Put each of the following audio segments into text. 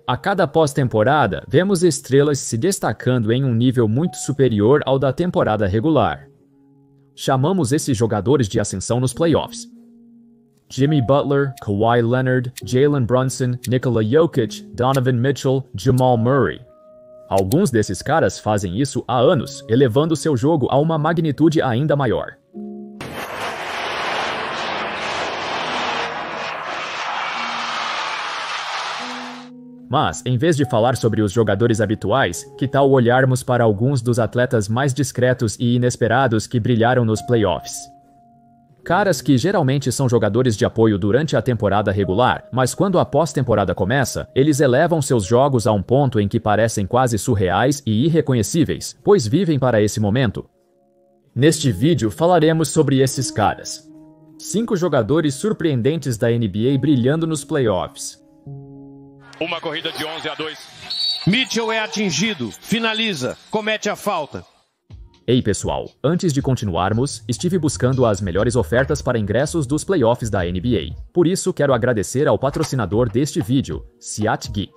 A cada pós-temporada, vemos estrelas se destacando em um nível muito superior ao da temporada regular. Chamamos esses jogadores de ascensão nos playoffs. Jimmy Butler, Kawhi Leonard, Jalen Brunson, Nikola Jokic, Donovan Mitchell, Jamal Murray. Alguns desses caras fazem isso há anos, elevando seu jogo a uma magnitude ainda maior. Mas, em vez de falar sobre os jogadores habituais, que tal olharmos para alguns dos atletas mais discretos e inesperados que brilharam nos playoffs? Caras que geralmente são jogadores de apoio durante a temporada regular, mas quando a pós-temporada começa, eles elevam seus jogos a um ponto em que parecem quase surreais e irreconhecíveis, pois vivem para esse momento. Neste vídeo falaremos sobre esses caras. 5 jogadores surpreendentes da NBA brilhando nos playoffs. Uma corrida de 11-2. Mitchell é atingido, finaliza, comete a falta. Ei pessoal, antes de continuarmos, estive buscando as melhores ofertas para ingressos dos playoffs da NBA. Por isso, quero agradecer ao patrocinador deste vídeo, SeatGeek.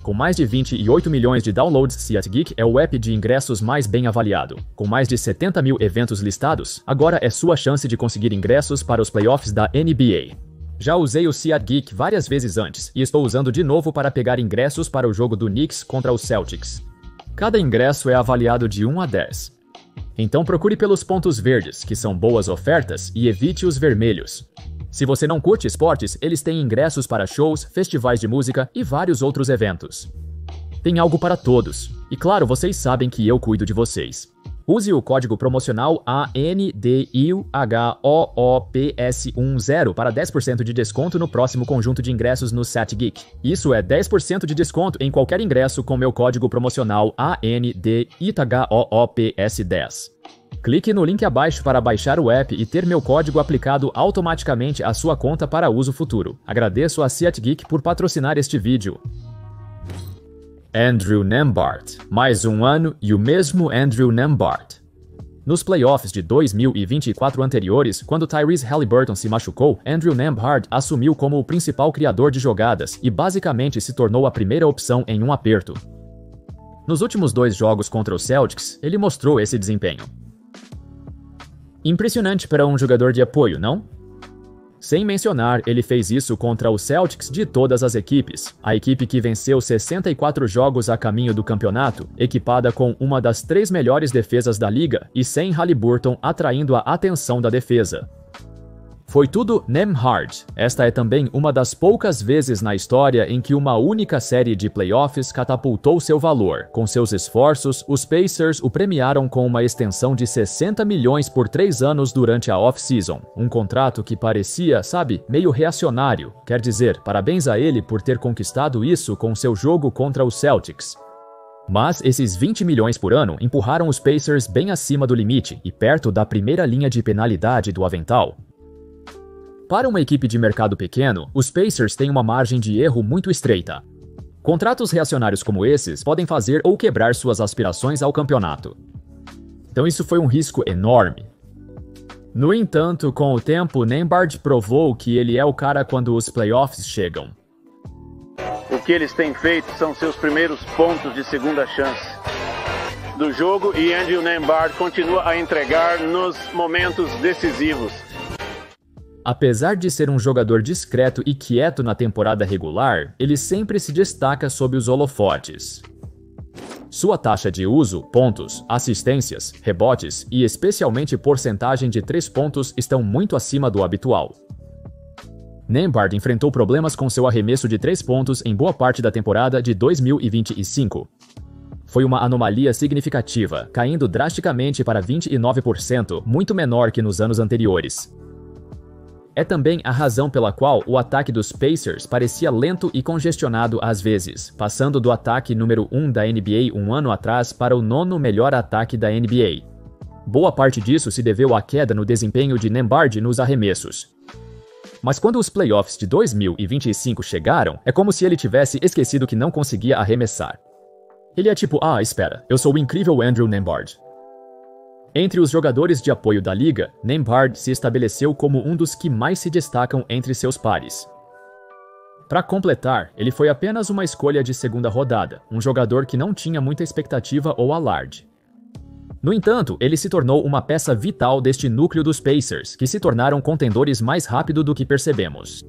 Com mais de 28 milhões de downloads, SeatGeek é o app de ingressos mais bem avaliado. Com mais de 70 mil eventos listados, agora é sua chance de conseguir ingressos para os playoffs da NBA. Já usei o SeatGeek várias vezes antes, e estou usando de novo para pegar ingressos para o jogo do Knicks contra os Celtics. Cada ingresso é avaliado de 1 a 10. Então procure pelos pontos verdes, que são boas ofertas, e evite os vermelhos. Se você não curte esportes, eles têm ingressos para shows, festivais de música e vários outros eventos. Tem algo para todos. E claro, vocês sabem que eu cuido de vocês. Use o código promocional ANDIUHOOPS10 para 10% de desconto no próximo conjunto de ingressos no SeatGeek. Isso é 10% de desconto em qualquer ingresso com meu código promocional ANDIUHOOPS10. Clique no link abaixo para baixar o app e ter meu código aplicado automaticamente à sua conta para uso futuro. Agradeço a SeatGeek por patrocinar este vídeo. Andrew Nembhard. Mais um ano e o mesmo Andrew Nembhard. Nos playoffs de 2024 anteriores, quando Tyrese Haliburton se machucou, Andrew Nembhard assumiu como o principal criador de jogadas e basicamente se tornou a primeira opção em um aperto. Nos últimos 2 jogos contra os Celtics, ele mostrou esse desempenho. Impressionante para um jogador de apoio, não? Sem mencionar, ele fez isso contra os Celtics de todas as equipes, a equipe que venceu 64 jogos a caminho do campeonato, equipada com uma das 3 melhores defesas da liga e sem Haliburton atraindo a atenção da defesa. Foi tudo Nembhard. Esta é também uma das poucas vezes na história em que uma única série de playoffs catapultou seu valor. Com seus esforços, os Pacers o premiaram com uma extensão de 60 milhões por 3 anos durante a off-season. Um contrato que parecia, meio reacionário. Quer dizer, parabéns a ele por ter conquistado isso com seu jogo contra os Celtics. Mas esses 20 milhões por ano empurraram os Pacers bem acima do limite e perto da primeira linha de penalidade do avental. Para uma equipe de mercado pequeno, os Pacers têm uma margem de erro muito estreita. Contratos reacionários como esses podem fazer ou quebrar suas aspirações ao campeonato. Então isso foi um risco enorme. No entanto, com o tempo, Nembhard provou que ele é o cara quando os playoffs chegam. O que eles têm feito são seus primeiros pontos de segunda chance do jogo e Andrew Nembhard continua a entregar nos momentos decisivos. Apesar de ser um jogador discreto e quieto na temporada regular, ele sempre se destaca sob os holofotes. Sua taxa de uso, pontos, assistências, rebotes e especialmente porcentagem de 3 pontos estão muito acima do habitual. Nembhard enfrentou problemas com seu arremesso de 3 pontos em boa parte da temporada de 2025. Foi uma anomalia significativa, caindo drasticamente para 29%, muito menor que nos anos anteriores. É também a razão pela qual o ataque dos Pacers parecia lento e congestionado às vezes, passando do ataque número 1 da NBA um ano atrás para o 9º melhor ataque da NBA. Boa parte disso se deveu à queda no desempenho de Nembhard nos arremessos. Mas quando os playoffs de 2025 chegaram, é como se ele tivesse esquecido que não conseguia arremessar. Ele é tipo, espera, eu sou o incrível Andrew Nembhard. Entre os jogadores de apoio da liga, Nembhard se estabeleceu como um dos que mais se destacam entre seus pares. Para completar, ele foi apenas uma escolha de segunda rodada, um jogador que não tinha muita expectativa ou alarde. No entanto, ele se tornou uma peça vital deste núcleo dos Pacers, que se tornaram contendores mais rápido do que percebemos.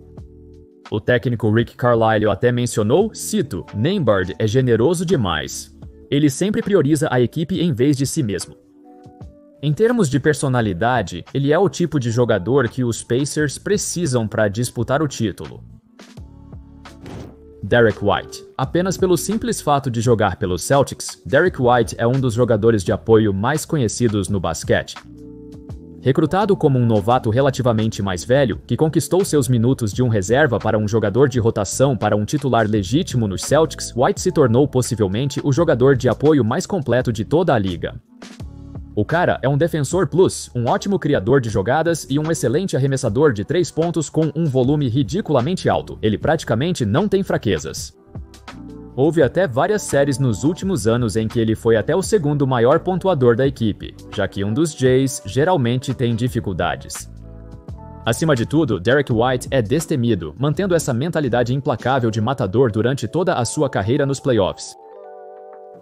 O técnico Rick Carlisle até mencionou, cito, "Nembhard é generoso demais. Ele sempre prioriza a equipe em vez de si mesmo." Em termos de personalidade, ele é o tipo de jogador que os Pacers precisam para disputar o título. Derrick White. Apenas pelo simples fato de jogar pelos Celtics, Derrick White é um dos jogadores de apoio mais conhecidos no basquete. Recrutado como um novato relativamente mais velho, que conquistou seus minutos de um reserva para um jogador de rotação para um titular legítimo nos Celtics, White se tornou possivelmente o jogador de apoio mais completo de toda a liga. O cara é um defensor plus, um ótimo criador de jogadas e um excelente arremessador de 3 pontos com um volume ridiculamente alto. Ele praticamente não tem fraquezas. Houve até várias séries nos últimos anos em que ele foi até o segundo maior pontuador da equipe, já que um dos Jays geralmente tem dificuldades. Acima de tudo, Derrick White é destemido, mantendo essa mentalidade implacável de matador durante toda a sua carreira nos playoffs.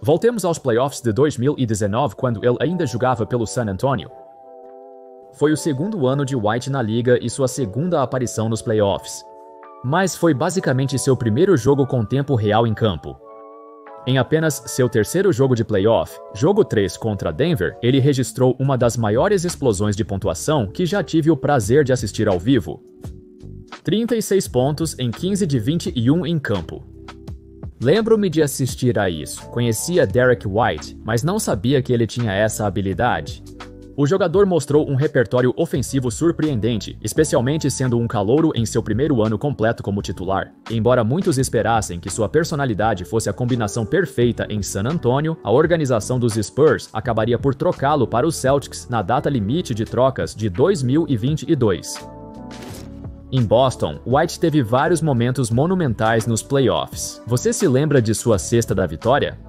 Voltemos aos playoffs de 2019, quando ele ainda jogava pelo San Antonio. Foi o segundo ano de White na liga e sua segunda aparição nos playoffs. Mas foi basicamente seu primeiro jogo com tempo real em campo. Em apenas seu terceiro jogo de playoff, jogo 3 contra Denver, ele registrou uma das maiores explosões de pontuação que já tive o prazer de assistir ao vivo. 36 pontos em 15 de 21 em campo. Lembro-me de assistir a isso. Conhecia Derrick White, mas não sabia que ele tinha essa habilidade. O jogador mostrou um repertório ofensivo surpreendente, especialmente sendo um calouro em seu primeiro ano completo como titular. Embora muitos esperassem que sua personalidade fosse a combinação perfeita em San Antonio, a organização dos Spurs acabaria por trocá-lo para os Celtics na data limite de trocas de 2022. Em Boston, White teve vários momentos monumentais nos playoffs. Você se lembra de sua cesta da vitória?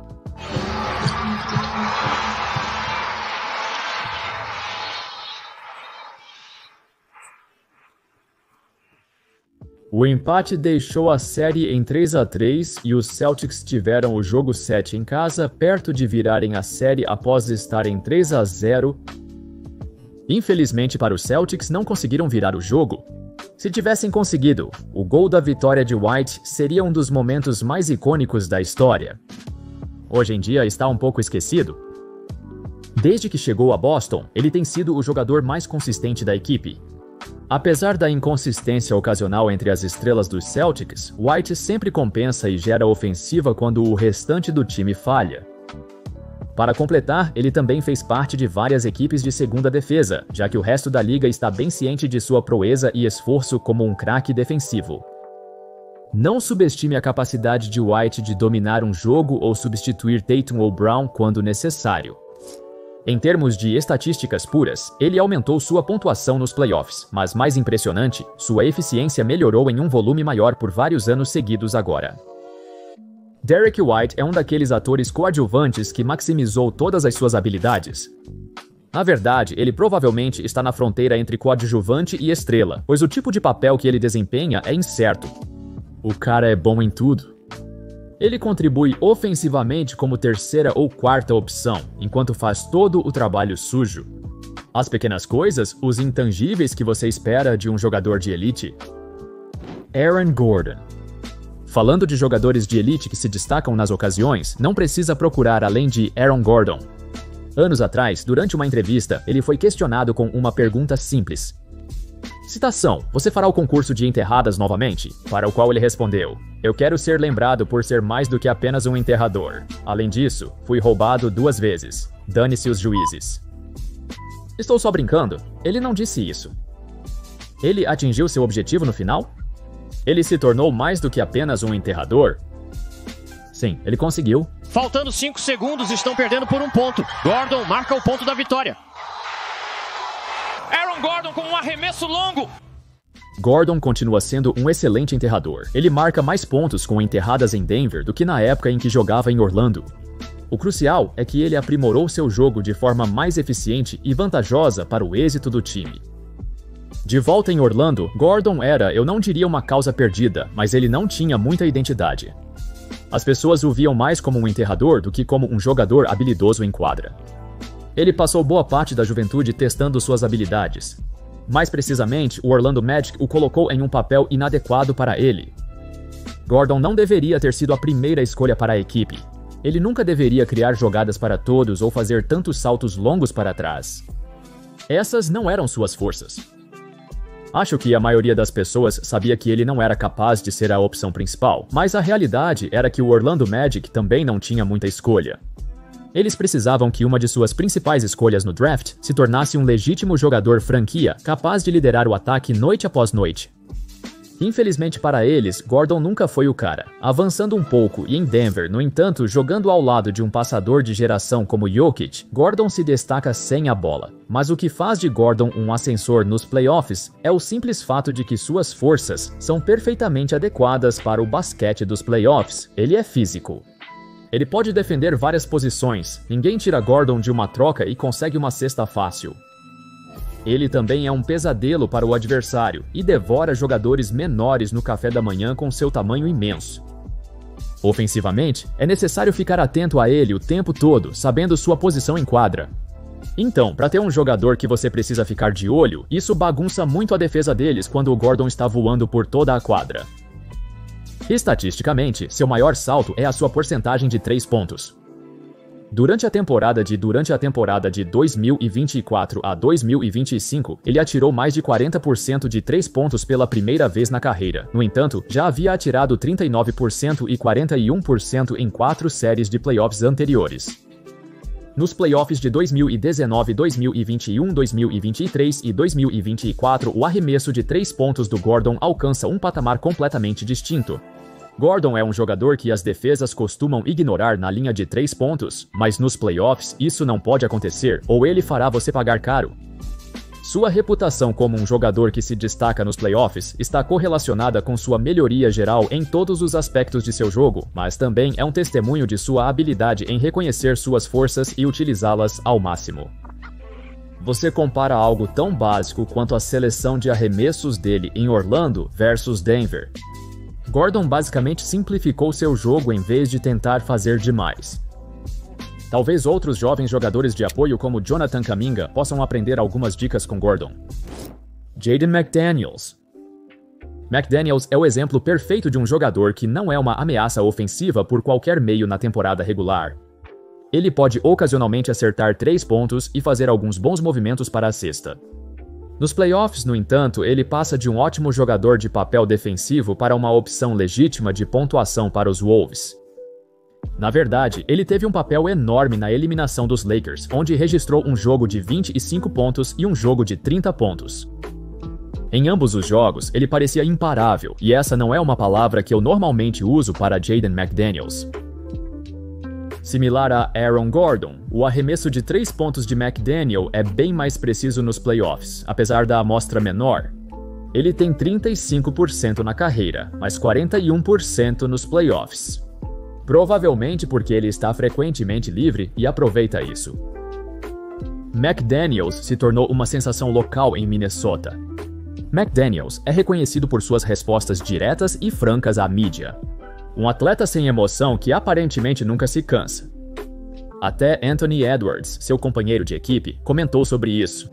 O empate deixou a série em 3-3 e os Celtics tiveram o jogo 7 em casa, perto de virarem a série após estar em 3-0. Infelizmente para os Celtics, não conseguiram virar o jogo. Se tivessem conseguido, o gol da vitória de White seria um dos momentos mais icônicos da história. Hoje em dia está um pouco esquecido. Desde que chegou a Boston, ele tem sido o jogador mais consistente da equipe. Apesar da inconsistência ocasional entre as estrelas dos Celtics, White sempre compensa e gera ofensiva quando o restante do time falha. Para completar, ele também fez parte de várias equipes de segunda defesa, já que o resto da liga está bem ciente de sua proeza e esforço como um craque defensivo. Não subestime a capacidade de White de dominar um jogo ou substituir Tatum ou Brown quando necessário. Em termos de estatísticas puras, ele aumentou sua pontuação nos playoffs, mas mais impressionante, sua eficiência melhorou em um volume maior por vários anos seguidos agora. Derrick White é um daqueles atores coadjuvantes que maximizou todas as suas habilidades. Na verdade, ele provavelmente está na fronteira entre coadjuvante e estrela, pois o tipo de papel que ele desempenha é incerto. O cara é bom em tudo. Ele contribui ofensivamente como terceira ou quarta opção, enquanto faz todo o trabalho sujo. As pequenas coisas, os intangíveis que você espera de um jogador de elite. Aaron Gordon. Falando de jogadores de elite que se destacam nas ocasiões, não precisa procurar além de Aaron Gordon. Anos atrás, durante uma entrevista, ele foi questionado com uma pergunta simples. Citação, você fará o concurso de enterradas novamente? Para o qual ele respondeu, eu quero ser lembrado por ser mais do que apenas um enterrador. Além disso, fui roubado 2 vezes. Dane-se os juízes. Estou só brincando. Ele não disse isso. Ele atingiu seu objetivo no final? Ele se tornou mais do que apenas um enterrador? Sim, ele conseguiu. Faltando 5 segundos, estão perdendo por 1 ponto. Gordon marca o ponto da vitória. Aaron Gordon com um arremesso longo. Gordon continua sendo um excelente enterrador. Ele marca mais pontos com enterradas em Denver do que na época em que jogava em Orlando. O crucial é que ele aprimorou seu jogo de forma mais eficiente e vantajosa para o êxito do time. De volta em Orlando, Gordon era, eu não diria uma causa perdida, mas ele não tinha muita identidade. As pessoas o viam mais como um enterrador do que como um jogador habilidoso em quadra. Ele passou boa parte da juventude testando suas habilidades. Mais precisamente, o Orlando Magic o colocou em um papel inadequado para ele. Gordon não deveria ter sido a primeira escolha para a equipe. Ele nunca deveria criar jogadas para todos ou fazer tantos saltos longos para trás. Essas não eram suas forças. Acho que a maioria das pessoas sabia que ele não era capaz de ser a opção principal, mas a realidade era que o Orlando Magic também não tinha muita escolha. Eles precisavam que uma de suas principais escolhas no draft se tornasse um legítimo jogador franquia, capaz de liderar o ataque noite após noite. Infelizmente para eles, Gordon nunca foi o cara. Avançando um pouco e em Denver, no entanto, jogando ao lado de um passador de geração como Jokic, Gordon se destaca sem a bola. Mas o que faz de Gordon um ascensor nos playoffs é o simples fato de que suas forças são perfeitamente adequadas para o basquete dos playoffs. Ele é físico. Ele pode defender várias posições. Ninguém tira Gordon de uma troca e consegue uma cesta fácil. Ele também é um pesadelo para o adversário e devora jogadores menores no café da manhã com seu tamanho imenso. Ofensivamente, é necessário ficar atento a ele o tempo todo, sabendo sua posição em quadra. Então, para ter um jogador que você precisa ficar de olho, isso bagunça muito a defesa deles quando o Gordon está voando por toda a quadra. Estatisticamente, seu maior salto é a sua porcentagem de 3 pontos. Durante a temporada de 2024 a 2025, ele atirou mais de 40% de 3 pontos pela primeira vez na carreira. No entanto, já havia atirado 39% e 41% em 4 séries de playoffs anteriores. Nos playoffs de 2019, 2021, 2023 e 2024, o arremesso de 3 pontos do Gordon alcança um patamar completamente distinto. Gordon é um jogador que as defesas costumam ignorar na linha de 3 pontos, mas nos playoffs isso não pode acontecer, ou ele fará você pagar caro. Sua reputação como um jogador que se destaca nos playoffs está correlacionada com sua melhoria geral em todos os aspectos de seu jogo, mas também é um testemunho de sua habilidade em reconhecer suas forças e utilizá-las ao máximo. Você compara algo tão básico quanto a seleção de arremessos dele em Orlando versus Denver. Gordon basicamente simplificou seu jogo em vez de tentar fazer demais. Talvez outros jovens jogadores de apoio como Jonathan Kuminga possam aprender algumas dicas com Gordon. Jaden McDaniels. McDaniels é o exemplo perfeito de um jogador que não é uma ameaça ofensiva por qualquer meio na temporada regular. Ele pode ocasionalmente acertar 3 pontos e fazer alguns bons movimentos para a cesta. Nos playoffs, no entanto, ele passa de um ótimo jogador de papel defensivo para uma opção legítima de pontuação para os Wolves. Na verdade, ele teve um papel enorme na eliminação dos Lakers, onde registrou um jogo de 25 pontos e um jogo de 30 pontos. Em ambos os jogos, ele parecia imparável, e essa não é uma palavra que eu normalmente uso para Jaden McDaniels. Similar a Aaron Gordon, o arremesso de 3 pontos de McDaniel é bem mais preciso nos playoffs, apesar da amostra menor. Ele tem 35% na carreira, mas 41% nos playoffs. Provavelmente porque ele está frequentemente livre e aproveita isso. McDaniels se tornou uma sensação local em Minnesota. McDaniels é reconhecido por suas respostas diretas e francas à mídia. Um atleta sem emoção que aparentemente nunca se cansa. Até Anthony Edwards, seu companheiro de equipe, comentou sobre isso.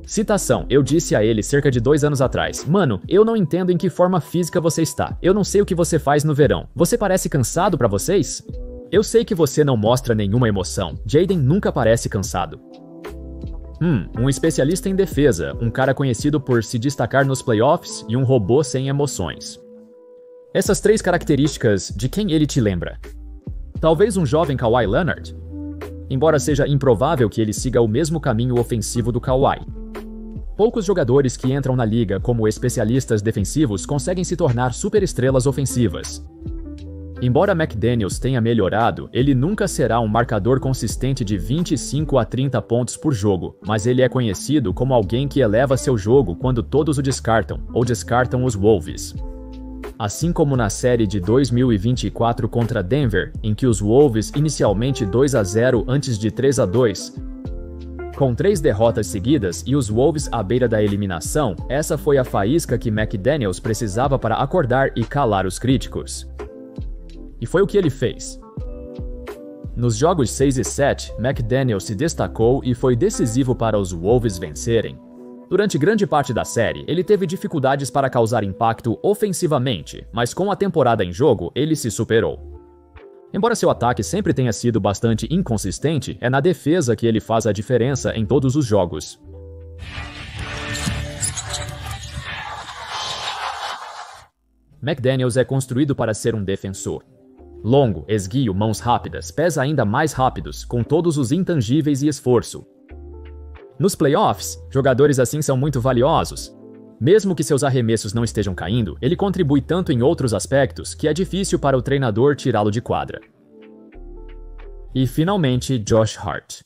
Citação: eu disse a ele cerca de 2 anos atrás: "Mano, eu não entendo em que forma física você está. Eu não sei o que você faz no verão. Você parece cansado pra vocês? Eu sei que você não mostra nenhuma emoção. Jaden nunca parece cansado." Um especialista em defesa, um cara conhecido por se destacar nos playoffs e um robô sem emoções. Essas 3 características, de quem ele te lembra? Talvez um jovem Kawhi Leonard? Embora seja improvável que ele siga o mesmo caminho ofensivo do Kawhi. Poucos jogadores que entram na liga como especialistas defensivos conseguem se tornar superestrelas ofensivas. Embora McDaniels tenha melhorado, ele nunca será um marcador consistente de 25 a 30 pontos por jogo, mas ele é conhecido como alguém que eleva seu jogo quando todos o descartam, ou descartam os Wolves. Assim como na série de 2024 contra Denver, em que os Wolves inicialmente 2-0 antes de 3-2. Com 3 derrotas seguidas e os Wolves à beira da eliminação, essa foi a faísca que McDaniels precisava para acordar e calar os críticos. E foi o que ele fez. Nos jogos 6 e 7, McDaniels se destacou e foi decisivo para os Wolves vencerem. Durante grande parte da série, ele teve dificuldades para causar impacto ofensivamente, mas com a temporada em jogo, ele se superou. Embora seu ataque sempre tenha sido bastante inconsistente, é na defesa que ele faz a diferença em todos os jogos. McDaniels é construído para ser um defensor. Longo, esguio, mãos rápidas, pés ainda mais rápidos, com todos os intangíveis e esforço. Nos playoffs, jogadores assim são muito valiosos. Mesmo que seus arremessos não estejam caindo, ele contribui tanto em outros aspectos que é difícil para o treinador tirá-lo de quadra. E finalmente, Josh Hart.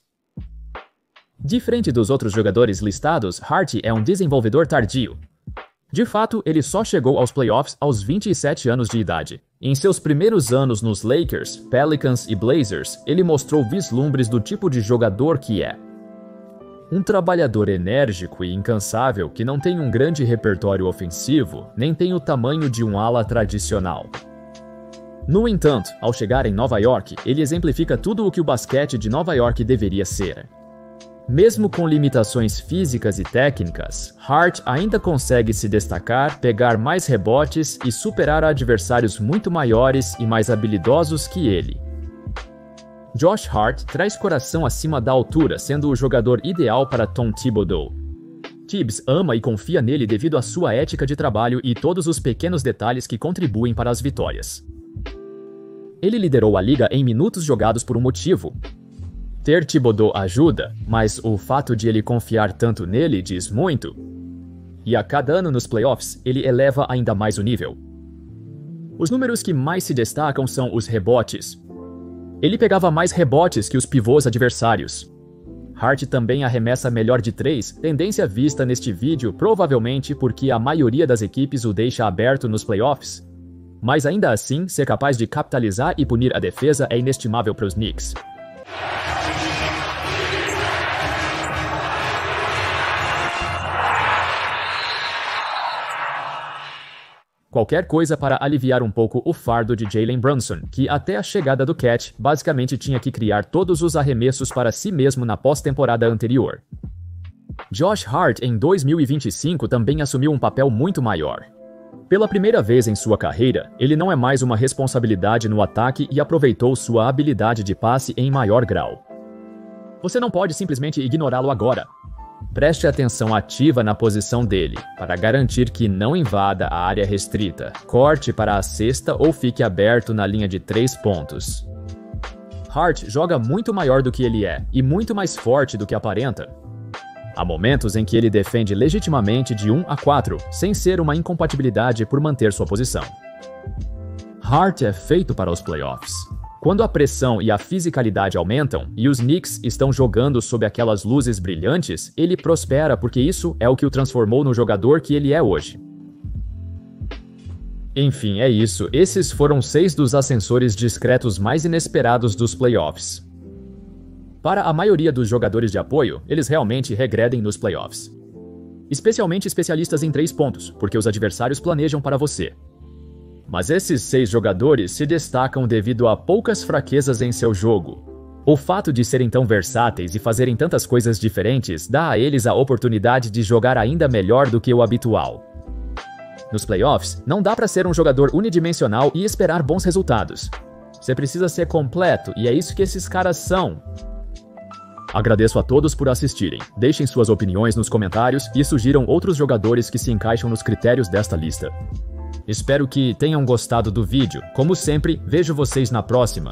Diferente dos outros jogadores listados, Hart é um desenvolvedor tardio. De fato, ele só chegou aos playoffs aos 27 anos de idade. Em seus primeiros anos nos Lakers, Pelicans e Blazers, ele mostrou vislumbres do tipo de jogador que é. Um trabalhador enérgico e incansável que não tem um grande repertório ofensivo, nem tem o tamanho de um ala tradicional. No entanto, ao chegar em Nova York, ele exemplifica tudo o que o basquete de Nova York deveria ser. Mesmo com limitações físicas e técnicas, Hart ainda consegue se destacar, pegar mais rebotes e superar adversários muito maiores e mais habilidosos que ele. Josh Hart traz coração acima da altura, sendo o jogador ideal para Tom Thibodeau. Tibbs ama e confia nele devido à sua ética de trabalho e todos os pequenos detalhes que contribuem para as vitórias. Ele liderou a liga em minutos jogados por um motivo. Ter Thibodeau ajuda, mas o fato de ele confiar tanto nele diz muito. E a cada ano nos playoffs, ele eleva ainda mais o nível. Os números que mais se destacam são os rebotes. Ele pegava mais rebotes que os pivôs adversários. Hart também arremessa melhor de 3, tendência vista neste vídeo provavelmente porque a maioria das equipes o deixa aberto nos playoffs. Mas ainda assim, ser capaz de capitalizar e punir a defesa é inestimável para os Knicks. Qualquer coisa para aliviar um pouco o fardo de Jalen Brunson, que até a chegada do Cat, basicamente tinha que criar todos os arremessos para si mesmo na pós-temporada anterior. Josh Hart, em 2025, também assumiu um papel muito maior. Pela primeira vez em sua carreira, ele não é mais uma responsabilidade no ataque e aproveitou sua habilidade de passe em maior grau. Você não pode simplesmente ignorá-lo agora. Preste atenção ativa na posição dele, para garantir que não invada a área restrita, corte para a cesta ou fique aberto na linha de 3 pontos. Hart joga muito maior do que ele é, e muito mais forte do que aparenta. Há momentos em que ele defende legitimamente de 1 a 4, sem ser uma incompatibilidade por manter sua posição. Hart é feito para os playoffs. Quando a pressão e a fisicalidade aumentam e os Knicks estão jogando sob aquelas luzes brilhantes, ele prospera porque isso é o que o transformou no jogador que ele é hoje. Enfim, é isso. Esses foram 6 dos ascensores discretos mais inesperados dos playoffs. Para a maioria dos jogadores de apoio, eles realmente regredem nos playoffs. Especialmente especialistas em 3 pontos, porque os adversários planejam para você. Mas esses 6 jogadores se destacam devido a poucas fraquezas em seu jogo. O fato de serem tão versáteis e fazerem tantas coisas diferentes dá a eles a oportunidade de jogar ainda melhor do que o habitual. Nos playoffs, não dá para ser um jogador unidimensional e esperar bons resultados. Você precisa ser completo e é isso que esses caras são. Agradeço a todos por assistirem. Deixem suas opiniões nos comentários e sugiram outros jogadores que se encaixam nos critérios desta lista. Espero que tenham gostado do vídeo. Como sempre, vejo vocês na próxima.